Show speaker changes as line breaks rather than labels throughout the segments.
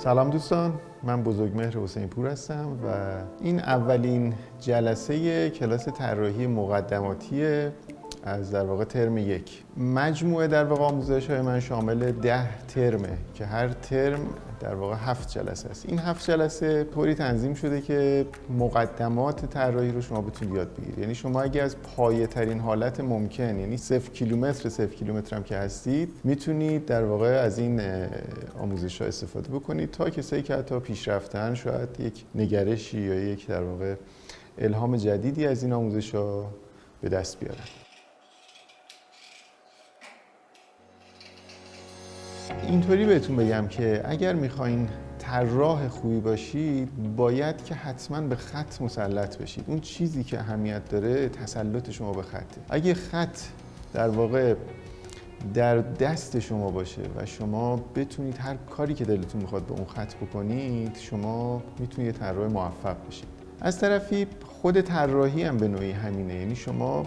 سلام دوستان، من بزرگمهر حسین پور هستم و این اولین جلسه کلاس طراحی مقدماتی از در واقع ترم 1. مجموعه در واقع آموزش‌های من شامل 10 ترمه که هر ترم در واقع 7 جلسه است. این 7 جلسه طوری تنظیم شده که مقدمات طراحی رو شما بتونید یاد بگیرید. یعنی شما اگه از پایه‌ترین حالت ممکن، یعنی 0 کیلومتر هم که هستید، میتونید در واقع از این آموزش‌ها استفاده بکنید تا کسایی که حتی پیشرفتن شاید یک نگرشی یا یک در واقع الهام جدیدی از این آموزش‌ها به دست بیارن. اینطوری بهتون بگم که اگر میخواین طراح خوبی باشید باید که حتما به خط مسلط بشید. اون چیزی که اهمیت داره تسلط شما به خطه. اگه خط در واقع در دست شما باشه و شما بتونید هر کاری که دلتون میخواد به اون خط بکنید، شما میتونید طراح موفق بشید. از طرفی خود طراحی هم به نوعی همینه. یعنی شما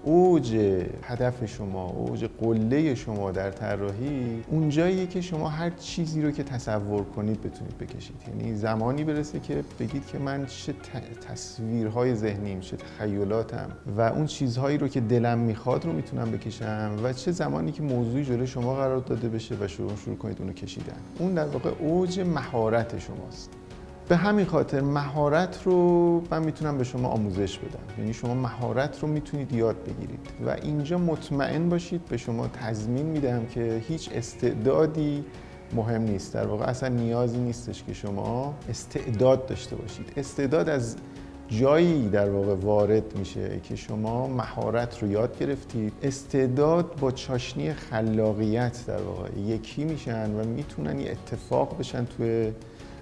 اوج هدف شما، اوج قله شما در طراحی اونجاییه که شما هر چیزی رو که تصور کنید بتونید بکشید. یعنی زمانی برسه که بگید که من چه تصویرهای ذهنیم، چه تخیلاتم و اون چیزهایی رو که دلم میخواد رو میتونم بکشم و چه زمانی که موضوعی جلوی شما قرار داده بشه و شروع کنید اونو کشیدن. اون در واقع اوج مهارت شماست. به همین خاطر مهارت رو من میتونم به شما آموزش بدم. یعنی شما مهارت رو میتونید یاد بگیرید و اینجا مطمئن باشید به شما تضمین میدم که هیچ استعدادی مهم نیست. در واقع اصلا نیازی نیستش که شما استعداد داشته باشید. استعداد از جایی در واقع وارد میشه که شما مهارت رو یاد گرفتید. استعداد با چاشنی خلاقیت در واقع یکی میشن و میتونن یه اتفاق بشن توی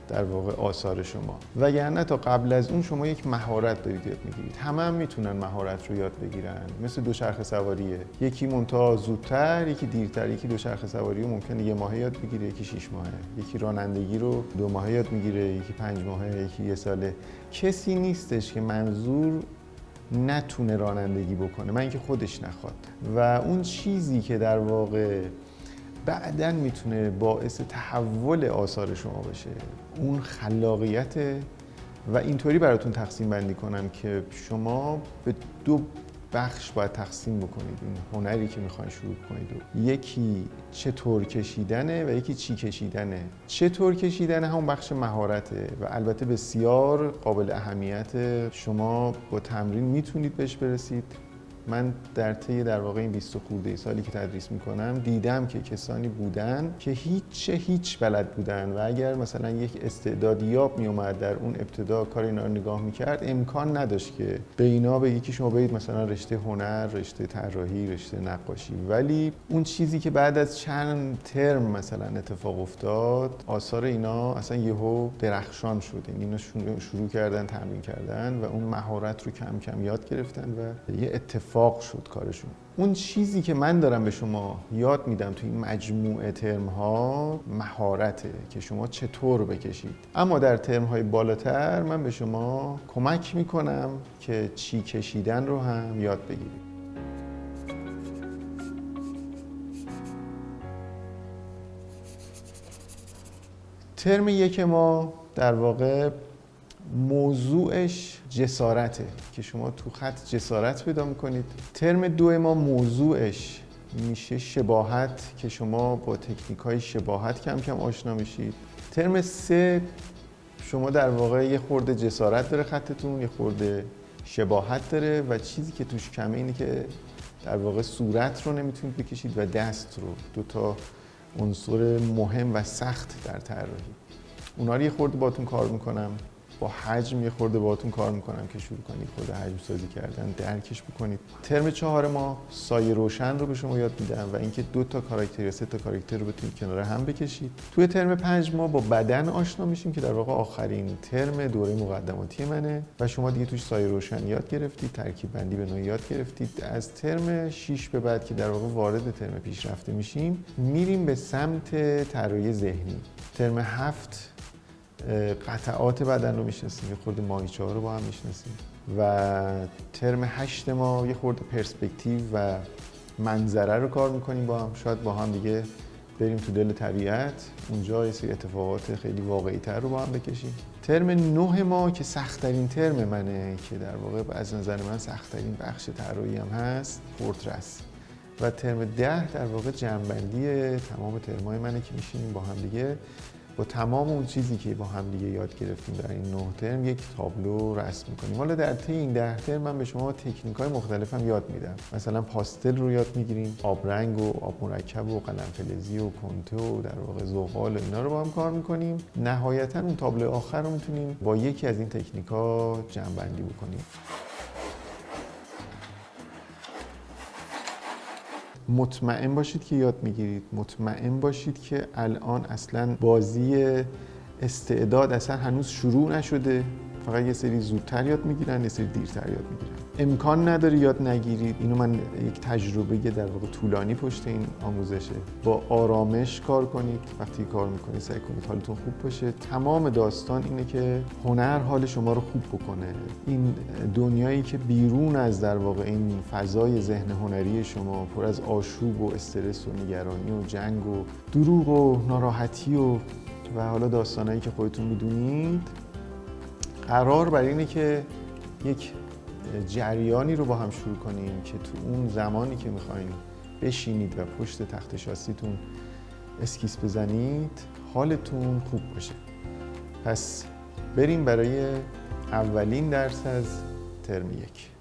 در واقع آثار شما. وگرنه تا قبل از اون شما یک مهارت دارید یاد میگیرید. همه میتونن مهارت رو یاد بگیرن. مثل دوچرخه سواریه. یکی منتها زودتر، یکی دیرتر. یکی دوچرخه سواری رو ممکنه 1 ماه یاد بگیره، یکی 6 ماهه. یکی رانندگی رو 2 ماه یاد میگیره، یکی 5 ماهه، یکی 1 ساله. کسی نیستش که منظور نتونه رانندگی بکنه، من اینکه خودش نخواد. و اون چیزی که در واقع بعداً میتونه باعث تحول آثار شما بشه اون خلاقیته. و اینطوری براتون تقسیم بندی کنم که شما به 2 بخش باید تقسیم بکنید این هنری که میخواین شروع کنید. یکی چطور کشیدنه و یکی چی کشیدنه. چطور کشیدنه همون بخش مهارته و البته بسیار قابل اهمیت. شما با تمرین میتونید بهش برسید. من در طی در واقع این 20 خورده سالی که تدریس میکنم دیدم که کسانی بودن که هیچ بلد بودن و اگر مثلا یک استعدادیاب میومد در اون ابتدا کار اینا رو نگاه میکرد، امکان نداشت که به اینا بگی که شما برید مثلا رشته هنر، رشته طراحی، رشته نقاشی. ولی اون چیزی که بعد از چند ترم مثلا اتفاق افتاد، آثار اینا اصلا یهو درخشان شد. اینا شروع کردن تمرین کردن و اون مهارت رو کم کم یاد گرفتن و یه اتفاق شد کارشون. اون چیزی که من دارم به شما یاد میدم توی این مجموعه ترم ها مهارته که شما چطور بکشید. اما در ترم های بالاتر من به شما کمک میکنم که چی کشیدن رو هم یاد بگیرید. ترم 1 ما در واقع موضوعش جسارته که شما تو خط جسارت پیدا میکنید. ترم 2 ما موضوعش میشه شباهت که شما با تکنیک‌های شباهت کم کم آشنا میشید. ترم 3 شما در واقع یه خورده جسارت داره خطتون، یه خورده شباهت داره و چیزی که توش کمه اینه که در واقع صورت رو نمیتونید بکشید و دست رو. 2 تا عنصر مهم و سخت در طراحی. اونا رو یه خورده باهاتون کار میکنم. با حجم یه خورده باهاتون کار میکنم که شروع کنید خود حجم سازی کردن، درکش بکنید. ترم 4 ما سایه روشن رو به شما یاد میدم و اینکه 2 تا کاراکتر یا 3 تا کاراکتر رو بتونید کنار هم بکشید. توی ترم 5 ما با بدن آشنا میشیم که در واقع آخرین ترم دوره مقدماتی منه و شما دیگه توش سایه روشن یاد گرفتید، ترکیب بندی به نوعی یاد گرفتید. از ترم 6 به بعد که در واقع وارد ترم پیشرفته میشیم، میریم به سمت طراحی ذهنی. ترم 7 قطعات بدن رو میشناسیم، یه خورده ماهیچه‌ها رو با هم میشناسیم و ترم 8 ما یه خورده پرسپکتیو و منظره رو کار میکنیم با هم. شاید با هم دیگه بریم تو دل طبیعت، اونجا یه سری اتفاقات خیلی واقعی تر رو با هم بکشیم. ترم 9 ما که سخت‌ترین ترم منه، که در واقع از نظر من سخت‌ترین بخش طراحی هم هست، فورترس. و ترم 10 در واقع جمع‌بندی تمام ترم‌های منه که میشینیم با هم دیگه با تمام اون چیزی که با هم دیگه یاد گرفتیم در این 9 ترم یک تابلو رسم می‌کنیم. حالا در طی این 10 ترم من به شما تکنیک‌های مختلفم یاد میدم. مثلا پاستل رو یاد میگیریم، آبرنگ و آب مرکب و قلم فلزی و کنته و در واقع زغال و اینا رو با هم کار می‌کنیم. نهایتاً اون تابلو آخر رو می‌تونیم با یکی از این تکنیک‌ها جمع‌بندی بکنیم. مطمئن باشید که یاد میگیرید، مطمئن باشید که الان اصلا بازی استعداد اصلا هنوز شروع نشده، فقط یه سری زودتر یاد میگیرن، یه سری دیرتر یاد میگیرن. امکان نداره یاد نگیرید. اینو من یک تجربه در واقع طولانی پشت این آموزشه. با آرامش کار کنید. وقتی کار میکنید سعی کنید حالتون خوب باشه. تمام داستان اینه که هنر حال شما رو خوب بکنه. این دنیایی که بیرون از در واقع این فضای ذهن هنری شما پر از آشوب و استرس و نگرانی و جنگ و دروغ و ناراحتی و حالا داستانایی که خودتون میدونید، قرار بر اینه که یک جریانی رو با هم شروع کنیم که تو اون زمانی که میخواین بشینید و پشت تخت شاسیتون اسکیس بزنید حالتون خوب باشه. پس بریم برای اولین درس از ترم 1.